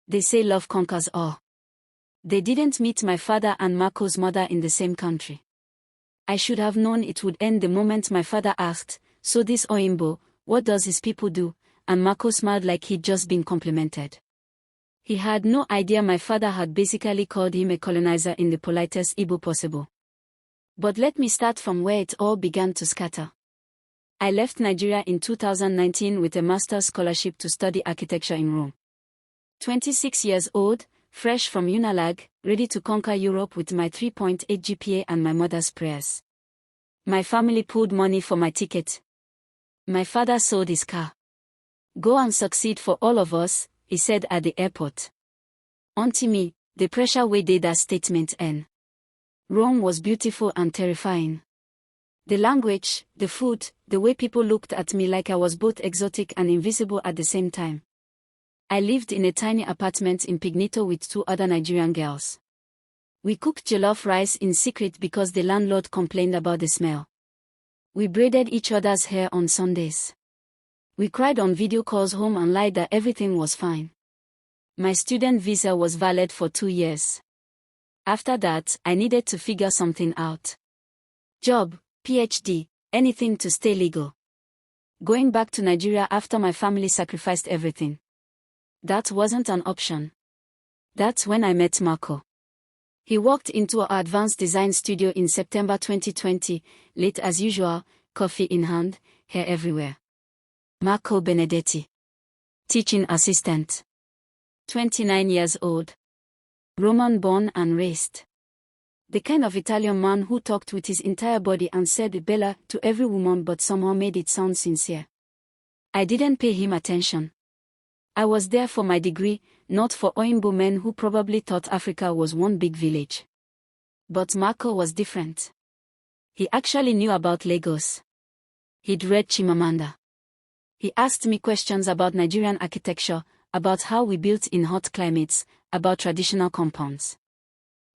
They say love conquers all. They didn't meet my father and Marco's mother in the same country. I should have known it would end the moment my father asked, "So this Oyinbo, what does his people do?" And Marco smiled like he'd just been complimented. He had no idea my father had basically called him a colonizer in the politest Igbo possible. But let me start from where it all began to scatter. I left Nigeria in 2019 with a master's scholarship to study architecture in Rome. 26 years old, fresh from Unilag, ready to conquer Europe with my 3.8 GPA and my mother's prayers. My family pulled money for my ticket. My father sold his car. "Go and succeed for all of us," he said at the airport. Onto me, the pressure weighed that statement in. Rome was beautiful and terrifying. The language, the food, the way people looked at me like I was both exotic and invisible at the same time. I lived in a tiny apartment in Pignito with 2 other Nigerian girls. We cooked jollof rice in secret because the landlord complained about the smell. We braided each other's hair on Sundays. We cried on video calls home and lied that everything was fine. My student visa was valid for 2 years. After that, I needed to figure something out. Job, PhD, anything to stay legal. Going back to Nigeria after my family sacrificed everything. That wasn't an option. That's when I met Marco. He walked into our advanced design studio in September 2020, late as usual, coffee in hand, hair everywhere. Marco Benedetti. Teaching assistant. 29 years old. Roman born and raised. The kind of Italian man who talked with his entire body and said Bella to every woman but somehow made it sound sincere. I didn't pay him attention. I was there for my degree, not for Oyinbo men who probably thought Africa was one big village. But Marco was different. He actually knew about Lagos. He'd read Chimamanda. He asked me questions about Nigerian architecture, about how we built in hot climates, about traditional compounds.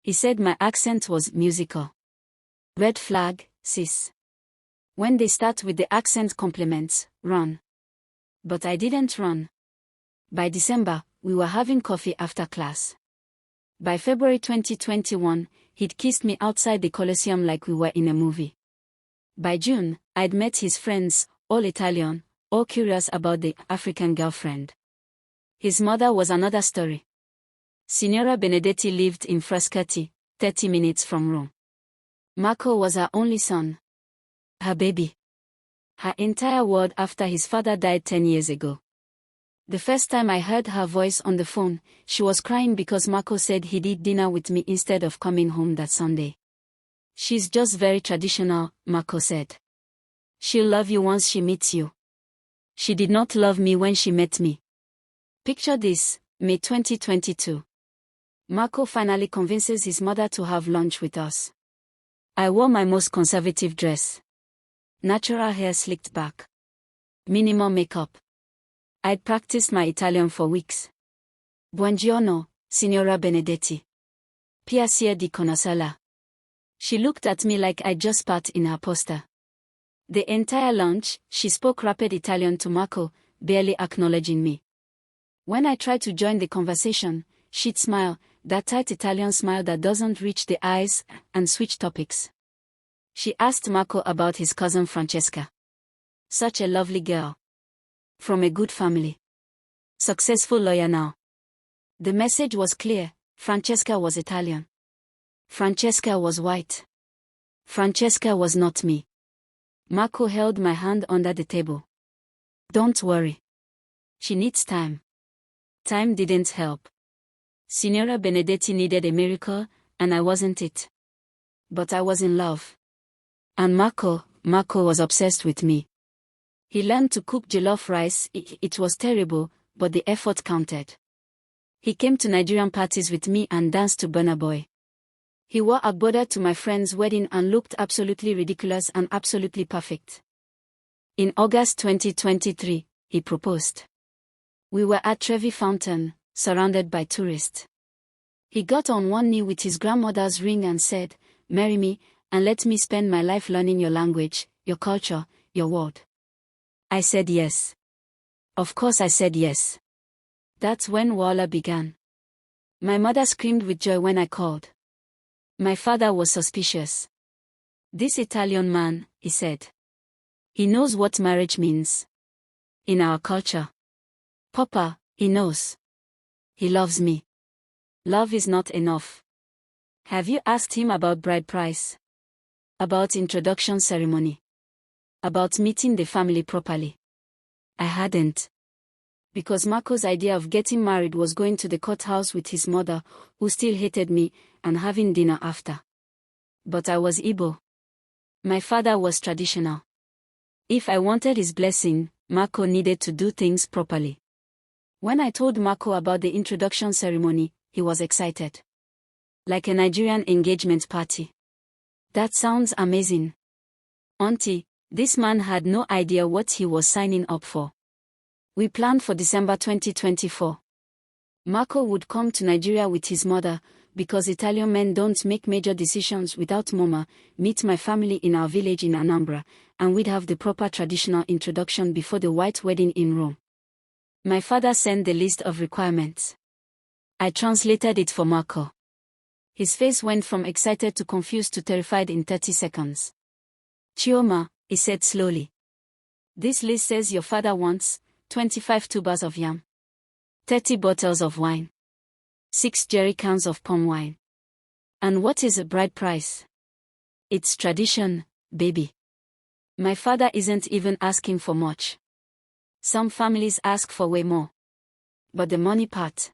He said my accent was musical. Red flag, sis. When they start with the accent compliments, run. But I didn't run. By December, we were having coffee after class. By February 2021, he'd kissed me outside the Colosseum like we were in a movie. By June, I'd met his friends, all Italian, all curious about the African girlfriend. His mother was another story. Signora Benedetti lived in Frascati, 30 minutes from Rome. Marco was her only son. Her baby. Her entire world after his father died 10 years ago. The first time I heard her voice on the phone, she was crying because Marco said he'd eat dinner with me instead of coming home that Sunday. "She's just very traditional," Marco said. "She'll love you once she meets you. She did not love me when she met me." Picture this, May 2022. Marco finally convinces his mother to have lunch with us. I wore my most conservative dress. Natural hair slicked back. Minimal makeup. I'd practiced my Italian for weeks. "Buongiorno, Signora Benedetti. Piacere di conoscerla." She looked at me like I'd just spat in her poster. The entire lunch, she spoke rapid Italian to Marco, barely acknowledging me. When I tried to join the conversation, she'd smile, that tight Italian smile that doesn't reach the eyes, and switch topics. She asked Marco about his cousin Francesca. Such a lovely girl. From a good family. Successful lawyer now. The message was clear, Francesca was Italian. Francesca was white. Francesca was not me. Marco held my hand under the table. "Don't worry. She needs time." Time didn't help. Signora Benedetti needed a miracle, and I wasn't it. But I was in love. And Marco was obsessed with me. He learned to cook jollof rice. It was terrible, but the effort counted. He came to Nigerian parties with me and danced to Burna Boy. He wore agbada to my friend's wedding and looked absolutely ridiculous and absolutely perfect. In August 2023, he proposed. We were at Trevi Fountain, surrounded by tourists. He got on one knee with his grandmother's ring and said, "Marry me, and let me spend my life learning your language, your culture, your world." I said yes. Of course I said yes. That's when Wala began. My mother screamed with joy when I called. My father was suspicious. This Italian man, he said. He knows what marriage means. In our culture. Papa, he knows. He loves me. Love is not enough. Have you asked him about bride price? About introduction ceremony? About meeting the family properly? I hadn't. Because Marco's idea of getting married was going to the courthouse with his mother, who still hated me, and having dinner after. But I was Igbo. My father was traditional. If I wanted his blessing, Marco needed to do things properly. When I told Marco about the introduction ceremony, he was excited. Like a Nigerian engagement party. That sounds amazing. Auntie, this man had no idea what he was signing up for. We planned for December 2024. Marco would come to Nigeria with his mother, because Italian men don't make major decisions without Mama, meet my family in our village in Anambra, and we'd have the proper traditional introduction before the white wedding in Rome. My father sent the list of requirements. I translated it for Marco. His face went from excited to confused to terrified in 30 seconds. Chioma, he said slowly. This list says your father wants 25 tubers of yam, 30 bottles of wine, 6 jerry cans of palm wine. And what is a bride price? It's tradition, baby. My father isn't even asking for much. Some families ask for way more. But the money part.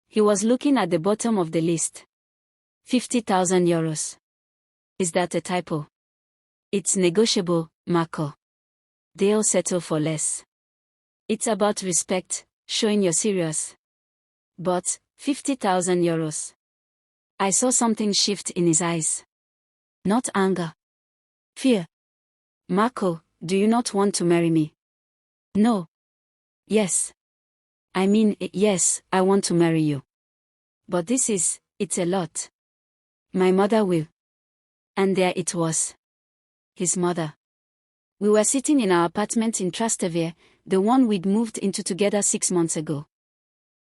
He was looking at the bottom of the list. 50,000 euros. Is that a typo? It's negotiable, Marco. They'll settle for less. It's about respect, showing you're serious. But, 50,000 euros. I saw something shift in his eyes. Not anger. Fear. Marco, do you not want to marry me? No. Yes. I mean, yes, I want to marry you. But it's a lot. My mother will. And there it was. His mother. We were sitting in our apartment in Trastevere, the one we'd moved into together 6 months ago.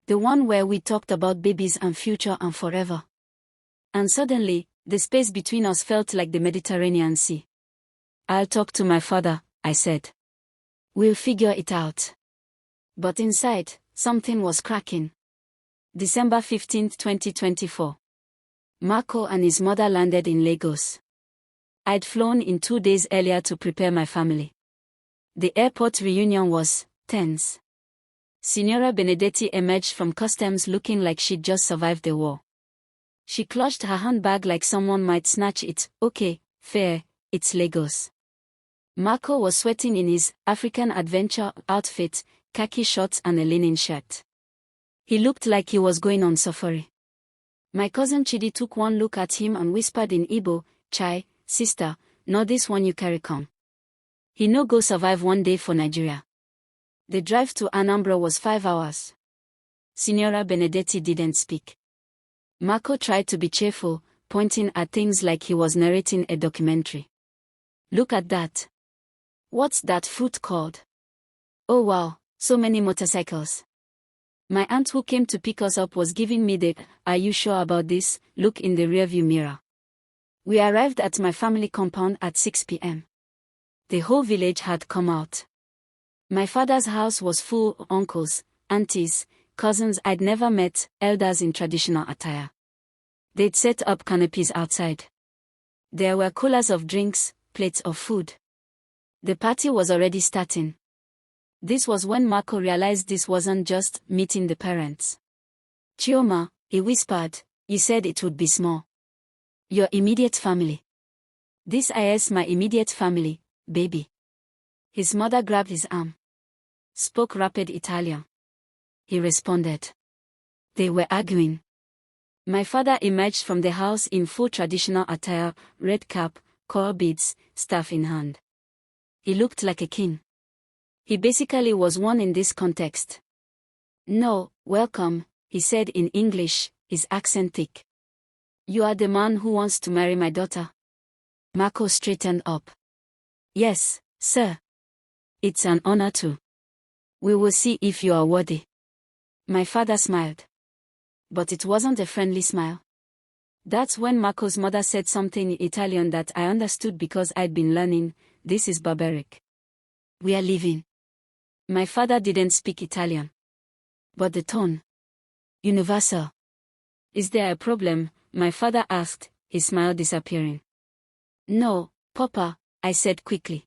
The one where we talked about babies and future and forever. And suddenly, the space between us felt like the Mediterranean Sea. I'll talk to my father, I said. We'll figure it out. But inside, something was cracking. December 15, 2024. Marco and his mother landed in Lagos. I'd flown in 2 days earlier to prepare my family. The airport reunion was tense. Signora Benedetti emerged from customs looking like she'd just survived the war. She clutched her handbag like someone might snatch it. Okay, fair, it's Lagos. Marco was sweating in his African adventure outfit, khaki shorts and a linen shirt. He looked like he was going on safari. My cousin Chidi took one look at him and whispered in Igbo, "Chai, sister, not this one you carry come." He no go survive one day for Nigeria. The drive to Anambra was 5 hours. Signora Benedetti didn't speak. Marco tried to be cheerful, pointing at things like he was narrating a documentary. Look at that. What's that fruit called? Oh wow, so many motorcycles. My aunt who came to pick us up was giving me the, "Are you sure about this?" look in the rearview mirror. We arrived at my family compound at 6 p.m. The whole village had come out. My father's house was full of uncles, aunties, cousins I'd never met, elders in traditional attire. They'd set up canopies outside. There were coolers of drinks, plates of food. The party was already starting. This was when Marco realized this wasn't just meeting the parents. "Chioma," he whispered, "you said it would be small. Your immediate family." "This is my immediate family, baby." His mother grabbed his arm. Spoke rapid Italian. He responded. They were arguing. My father emerged from the house in full traditional attire, red cap, coral beads, staff in hand. He looked like a king. He basically was one in this context. "No, welcome," he said in English, his accent thick. "You are the man who wants to marry my daughter?" Marco straightened up. "Yes, sir. It's an honor to. We will see if you are worthy." My father smiled. But it wasn't a friendly smile. That's when Marco's mother said something in Italian that I understood because I'd been learning. This is barbaric. We are leaving. My father didn't speak Italian. But the tone. Universal. Is there a problem? My father asked, his smile disappearing. No, Papa, I said quickly.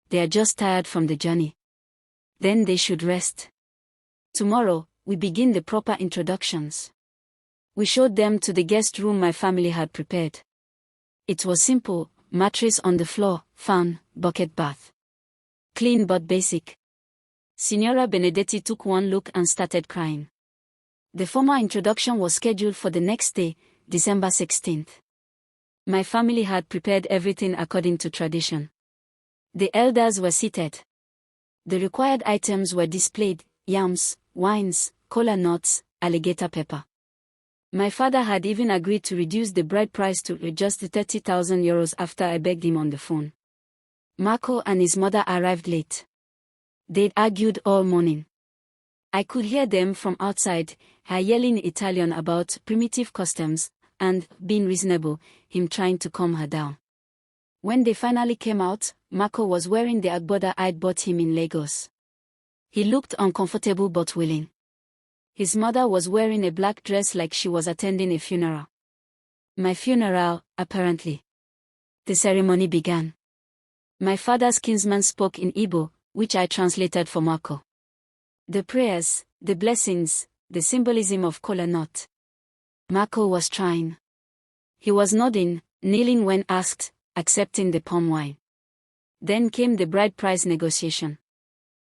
They are just tired from the journey. Then they should rest. Tomorrow, we begin the proper introductions. We showed them to the guest room my family had prepared. It was simple, mattress on the floor, fan, bucket bath. Clean but basic. Signora Benedetti took one look and started crying. The formal introduction was scheduled for the next day, December 16th. My family had prepared everything according to tradition. The elders were seated. The required items were displayed: yams, wines, kola nuts, alligator pepper. My father had even agreed to reduce the bride price to just €30,000 after I begged him on the phone. Marco and his mother arrived late. They'd argued all morning. I could hear them from outside, her yelling Italian about primitive customs, and, being reasonable, him trying to calm her down. When they finally came out, Marco was wearing the agbada I'd bought him in Lagos. He looked uncomfortable but willing. His mother was wearing a black dress like she was attending a funeral. My funeral, apparently. The ceremony began. My father's kinsman spoke in Igbo, which I translated for Marco. The prayers, the blessings, the symbolism of kola nut. Marco was trying. He was nodding, kneeling when asked, accepting the palm wine. Then came the bride price negotiation.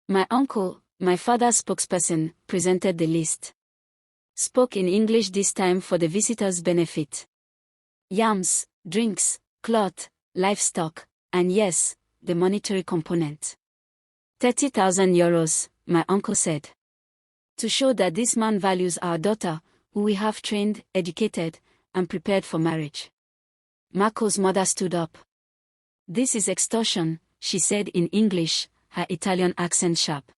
My uncle, my father's spokesperson, presented the list. Spoke in English this time for the visitors' benefit. Yams, drinks, cloth, livestock, and yes, the monetary component. €30,000, my uncle said. To show that this man values our daughter, who we have trained, educated, and prepared for marriage. Marco's mother stood up. This is extortion, she said in English, her Italian accent sharp.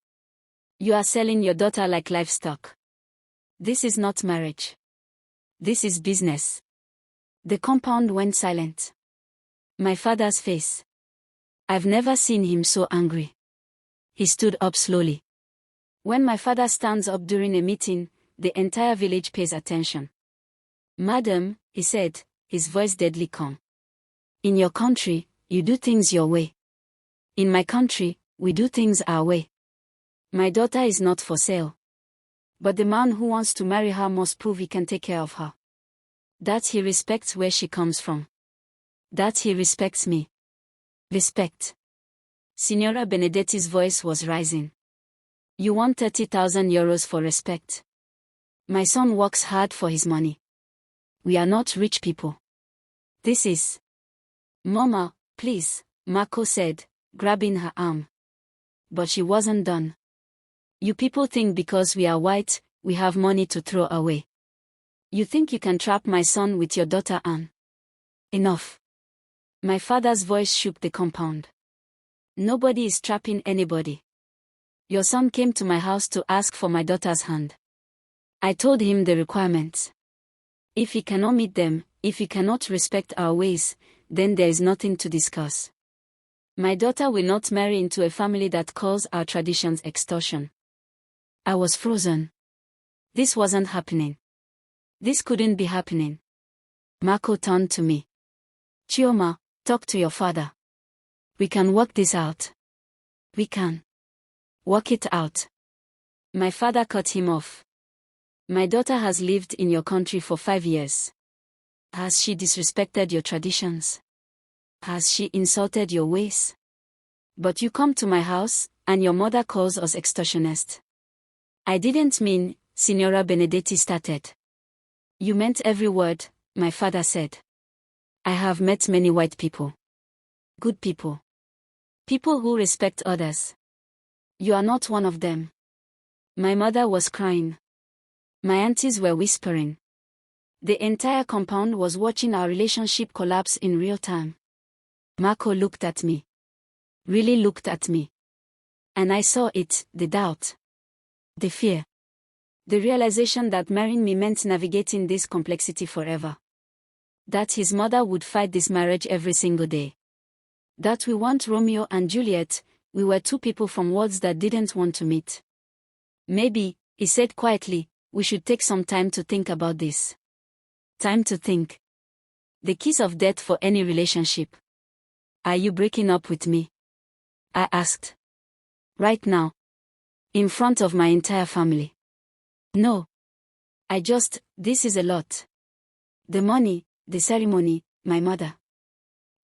You are selling your daughter like livestock. This is not marriage. This is business. The compound went silent. My father's face. I've never seen him so angry. He stood up slowly. When my father stands up during a meeting, the entire village pays attention. Madam, he said, his voice deadly calm. In your country, you do things your way. In my country, we do things our way. My daughter is not for sale. But the man who wants to marry her must prove he can take care of her. That he respects where she comes from. That he respects me. Respect. Signora Benedetti's voice was rising. You want €30,000 for respect. My son works hard for his money. We are not rich people. This is... Mama, please, Marco said, grabbing her arm. But she wasn't done. You people think because we are white, we have money to throw away. You think you can trap my son with your daughter Anne? Enough. My father's voice shook the compound. Nobody is trapping anybody. Your son came to my house to ask for my daughter's hand. I told him the requirements. If he cannot meet them, if he cannot respect our ways, then there is nothing to discuss. My daughter will not marry into a family that calls our traditions extortion. I was frozen. This wasn't happening. This couldn't be happening. Marco turned to me. Chioma, talk to your father. We can work this out. We can. Work it out. My father cut him off. My daughter has lived in your country for 5 years. Has she disrespected your traditions? Has she insulted your ways? But you come to my house, and your mother calls us extortionists. I didn't mean, Signora Benedetti started. You meant every word, my father said. I have met many white people. Good people. People who respect others. You are not one of them. My mother was crying. My aunties were whispering. The entire compound was watching our relationship collapse in real time. Marco looked at me. Really looked at me. And I saw it, the doubt. The fear. The realization that marrying me meant navigating this complexity forever. That his mother would fight this marriage every single day. That we weren't Romeo and Juliet, we were two people from worlds that didn't want to meet. Maybe, he said quietly, we should take some time to think about this. Time to think. The kiss of death for any relationship. Are you breaking up with me? I asked. Right now. In front of my entire family. No. This is a lot. The money, the ceremony, my mother.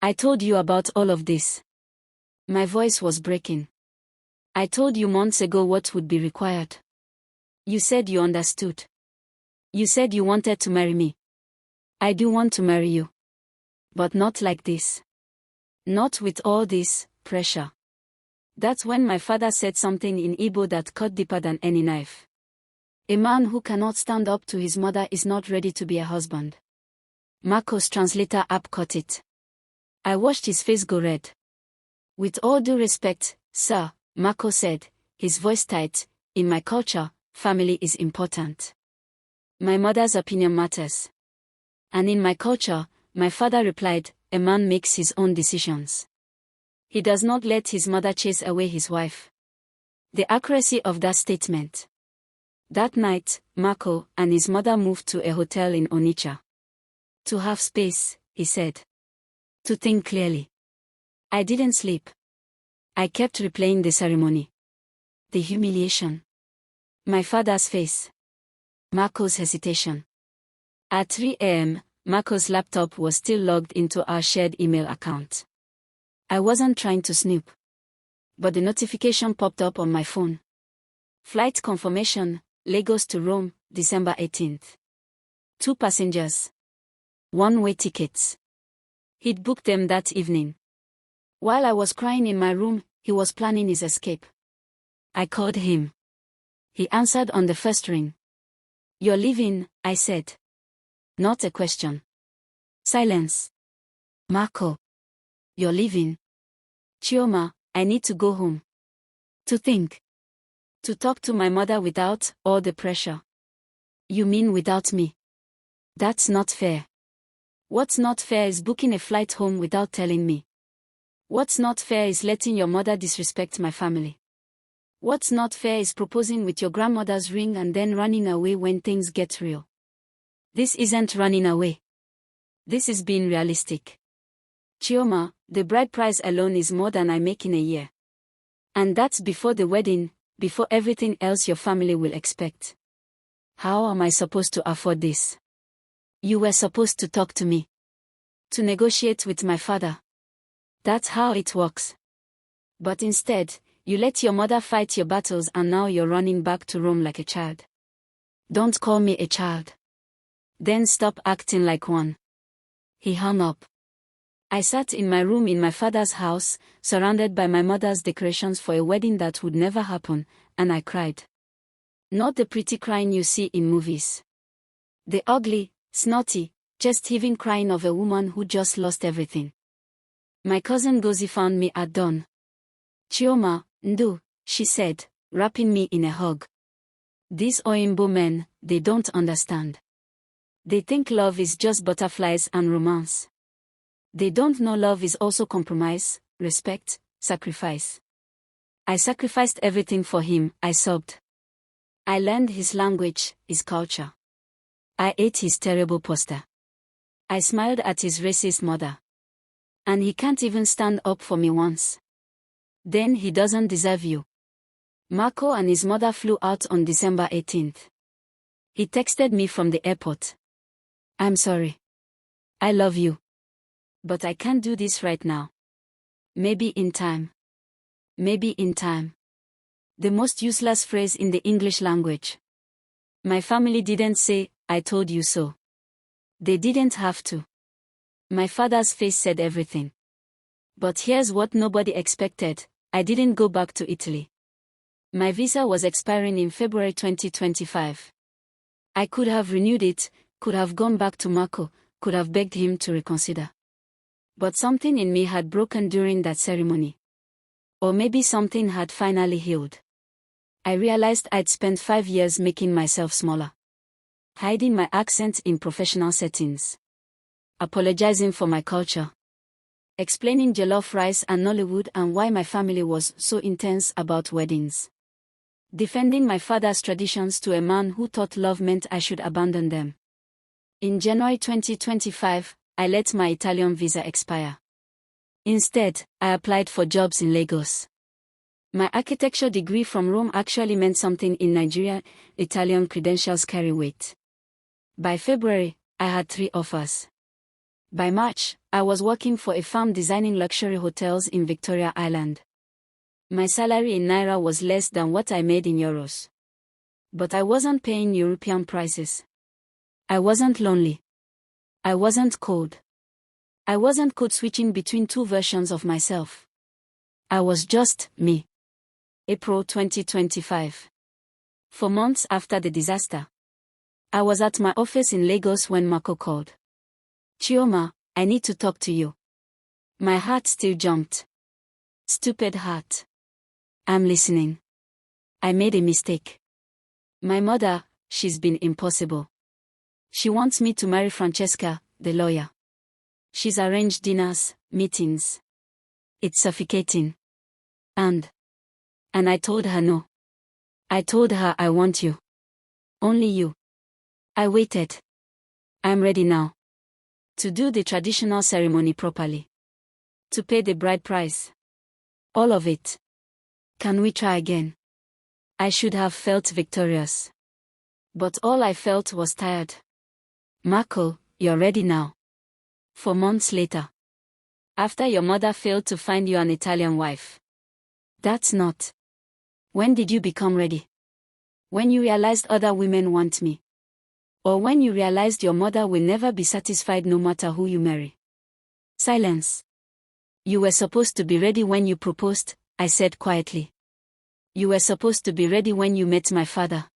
I told you about all of this. My voice was breaking. I told you months ago what would be required. You said you understood. You said you wanted to marry me. I do want to marry you. But not like this. Not with all this pressure. That's when my father said something in Igbo that cut deeper than any knife. A man who cannot stand up to his mother is not ready to be a husband. Marco's translator app caught it. I watched his face go red. With all due respect, sir, Marco said, his voice tight, in my culture, family is important. My mother's opinion matters. And in my culture, my father replied, a man makes his own decisions. He does not let his mother chase away his wife. The accuracy of that statement. That night, Marco and his mother moved to a hotel in Onitsha. To have space, he said. To think clearly. I didn't sleep. I kept replaying the ceremony. The humiliation. My father's face. Marco's hesitation. At 3 a.m., Marco's laptop was still logged into our shared email account. I wasn't trying to snoop. But the notification popped up on my phone. Flight confirmation, Lagos to Rome, December 18th. 2 passengers. One-way tickets. He'd booked them that evening. While I was crying in my room, he was planning his escape. I called him. He answered on the first ring. You're leaving, I said. Not a question. Silence. Marco. You're leaving. Chioma, I need to go home. To think. To talk to my mother without all the pressure. You mean without me? That's not fair. What's not fair is booking a flight home without telling me. What's not fair is letting your mother disrespect my family. What's not fair is proposing with your grandmother's ring and then running away when things get real. This isn't running away. This is being realistic. Chioma, the bride price alone is more than I make in a year. And that's before the wedding, before everything else your family will expect. How am I supposed to afford this? You were supposed to talk to me. To negotiate with my father. That's how it works. But instead, you let your mother fight your battles and now you're running back to Rome like a child. Don't call me a child. Then stop acting like one. He hung up. I sat in my room in my father's house, surrounded by my mother's decorations for a wedding that would never happen, and I cried. Not the pretty crying you see in movies. The ugly, snotty, chest-heaving crying of a woman who just lost everything. My cousin Gozi found me at dawn. Chioma, Ndu, she said, wrapping me in a hug. These Oyinbo men, they don't understand. They think love is just butterflies and romance. They don't know love is also compromise, respect, sacrifice. I sacrificed everything for him, I sobbed. I learned his language, his culture. I ate his terrible pasta. I smiled at his racist mother. And he can't even stand up for me once. Then he doesn't deserve you. Marco and his mother flew out on December 18th. He texted me from the airport. I'm sorry. I love you. But I can't do this right now. Maybe in time. Maybe in time. The most useless phrase in the English language. My family didn't say, I told you so. They didn't have to. My father's face said everything. But here's what nobody expected, I didn't go back to Italy. My visa was expiring in February 2025. I could have renewed it, could have gone back to Marco, could have begged him to reconsider. But something in me had broken during that ceremony. Or maybe something had finally healed. I realized I'd spent 5 years making myself smaller. Hiding my accent in professional settings. Apologizing for my culture. Explaining jollof rice and Nollywood and why my family was so intense about weddings. Defending my father's traditions to a man who thought love meant I should abandon them. In January 2025, I let my Italian visa expire. Instead, I applied for jobs in Lagos. My architecture degree from Rome actually meant something in Nigeria. Italian credentials carry weight. By February, I had 3 offers. By March, I was working for a firm designing luxury hotels in Victoria Island. My salary in Naira was less than what I made in euros. But I wasn't paying European prices. I wasn't lonely. I wasn't cold. I wasn't code switching between 2 versions of myself. I was just me. April 2025. 4 months after the disaster. I was at my office in Lagos when Marco called. Chioma, I need to talk to you. My heart still jumped. Stupid heart. I'm listening. I made a mistake. My mother, she's been impossible. She wants me to marry Francesca, the lawyer. She's arranged dinners, meetings. It's suffocating. And I told her no. I told her I want you. Only you. I waited. I'm ready now. To do the traditional ceremony properly. To pay the bride price. All of it. Can we try again? I should have felt victorious. But all I felt was tired. Marco, you're ready now. 4 months later. After your mother failed to find you an Italian wife. That's not. When did you become ready? When you realized other women want me. Or when you realized your mother will never be satisfied no matter who you marry. Silence. You were supposed to be ready when you proposed, I said quietly. You were supposed to be ready when you met my father.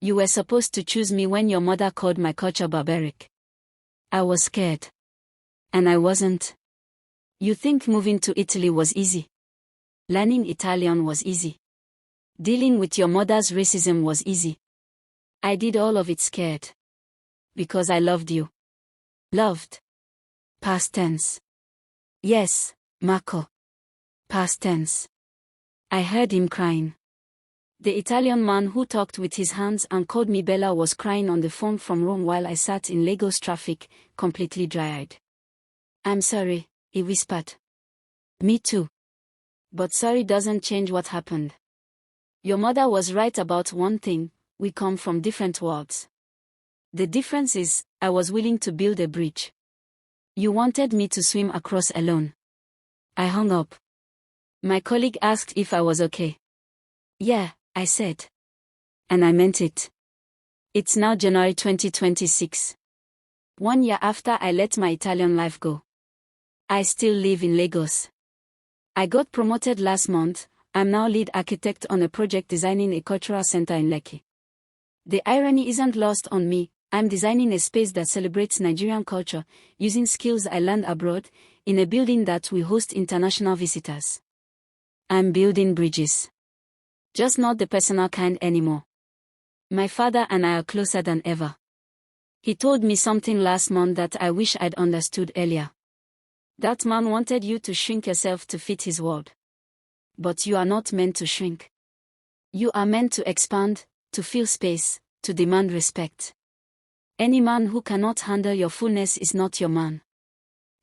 You were supposed to choose me when your mother called my culture barbaric. I was scared. And I wasn't. You think moving to Italy was easy? Learning Italian was easy. Dealing with your mother's racism was easy. I did all of it scared. Because I loved you. Loved. Past tense. Yes, Marco. Past tense. I heard him crying. The Italian man who talked with his hands and called me Bella was crying on the phone from Rome while I sat in Lagos traffic, completely dry-eyed. I'm sorry, he whispered. Me too. But sorry doesn't change what happened. Your mother was right about one thing. We come from different worlds. The difference is, I was willing to build a bridge. You wanted me to swim across alone. I hung up. My colleague asked if I was okay. Yeah, I said. And I meant it. It's now January 2026. 1 year after I let my Italian life go. I still live in Lagos. I got promoted last month. I'm now lead architect on a project designing a cultural center in Lekki. The irony isn't lost on me. I'm designing a space that celebrates Nigerian culture, using skills I learned abroad, in a building that will host international visitors. I'm building bridges. Just not the personal kind anymore. My father and I are closer than ever. He told me something last month that I wish I'd understood earlier. That man wanted you to shrink yourself to fit his world. But you are not meant to shrink. You are meant to expand, to fill space, to demand respect. Any man who cannot handle your fullness is not your man.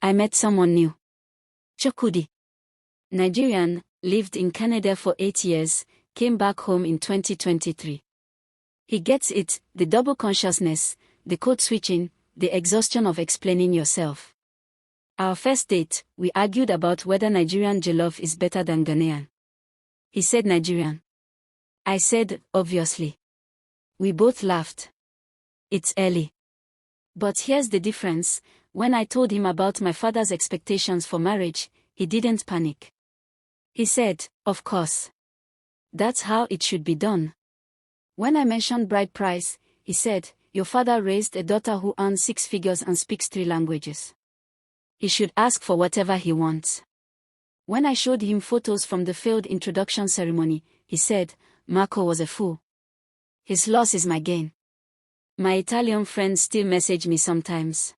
I met someone new. Chokudi. Nigerian, lived in Canada for 8 years, came back home in 2023. He gets it, the double consciousness, the code switching, the exhaustion of explaining yourself. Our first date, we argued about whether Nigerian jollof is better than Ghanaian. He said Nigerian. I said, obviously. We both laughed. It's early. But here's the difference, when I told him about my father's expectations for marriage, he didn't panic. He said, of course. That's how it should be done. When I mentioned bride price, he said, your father raised a daughter who earns 6 figures and speaks 3 languages. He should ask for whatever he wants. When I showed him photos from the failed introduction ceremony, he said, Marco was a fool. His loss is my gain. My Italian friends still message me sometimes.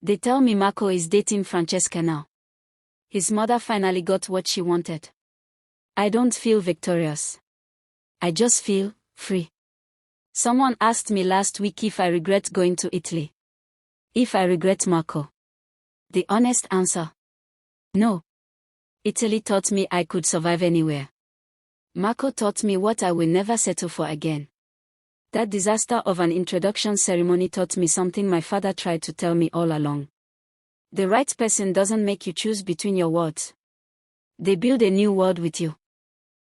They tell me Marco is dating Francesca now. His mother finally got what she wanted. I don't feel victorious. I just feel free. Someone asked me last week if I regret going to Italy. If I regret Marco. The honest answer: no. Italy taught me I could survive anywhere. Marco taught me what I will never settle for again. That disaster of an introduction ceremony taught me something my father tried to tell me all along. The right person doesn't make you choose between your worlds. They build a new world with you.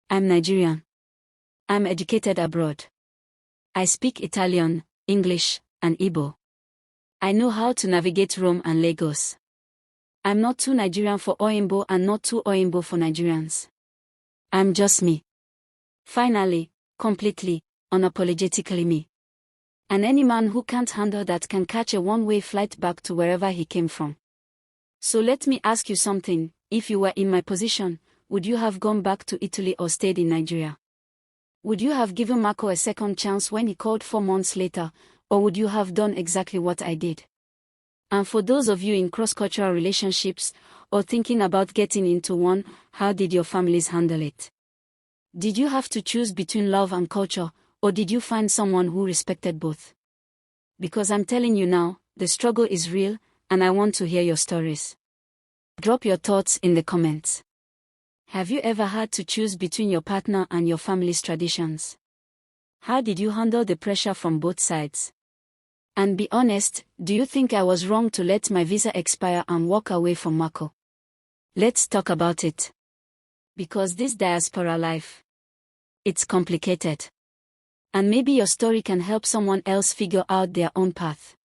I'm Nigerian. I'm educated abroad. I speak Italian, English, and Igbo. I know how to navigate Rome and Lagos. I'm not too Nigerian for Oyinbo and not too Oyinbo for Nigerians. I'm just me. Finally, completely, unapologetically me. And any man who can't handle that can catch a one-way flight back to wherever he came from. So let me ask you something: if you were in my position, would you have gone back to Italy or stayed in Nigeria? Would you have given Marco a second chance when he called 4 months later, or would you have done exactly what I did? And for those of you in cross-cultural relationships, or thinking about getting into one, how did your families handle it? Did you have to choose between love and culture, or did you find someone who respected both? Because I'm telling you now, the struggle is real, and I want to hear your stories. Drop your thoughts in the comments. Have you ever had to choose between your partner and your family's traditions? How did you handle the pressure from both sides? And be honest, do you think I was wrong to let my visa expire and walk away from Marco? Let's talk about it. Because this diaspora life, it's complicated. And maybe your story can help someone else figure out their own path.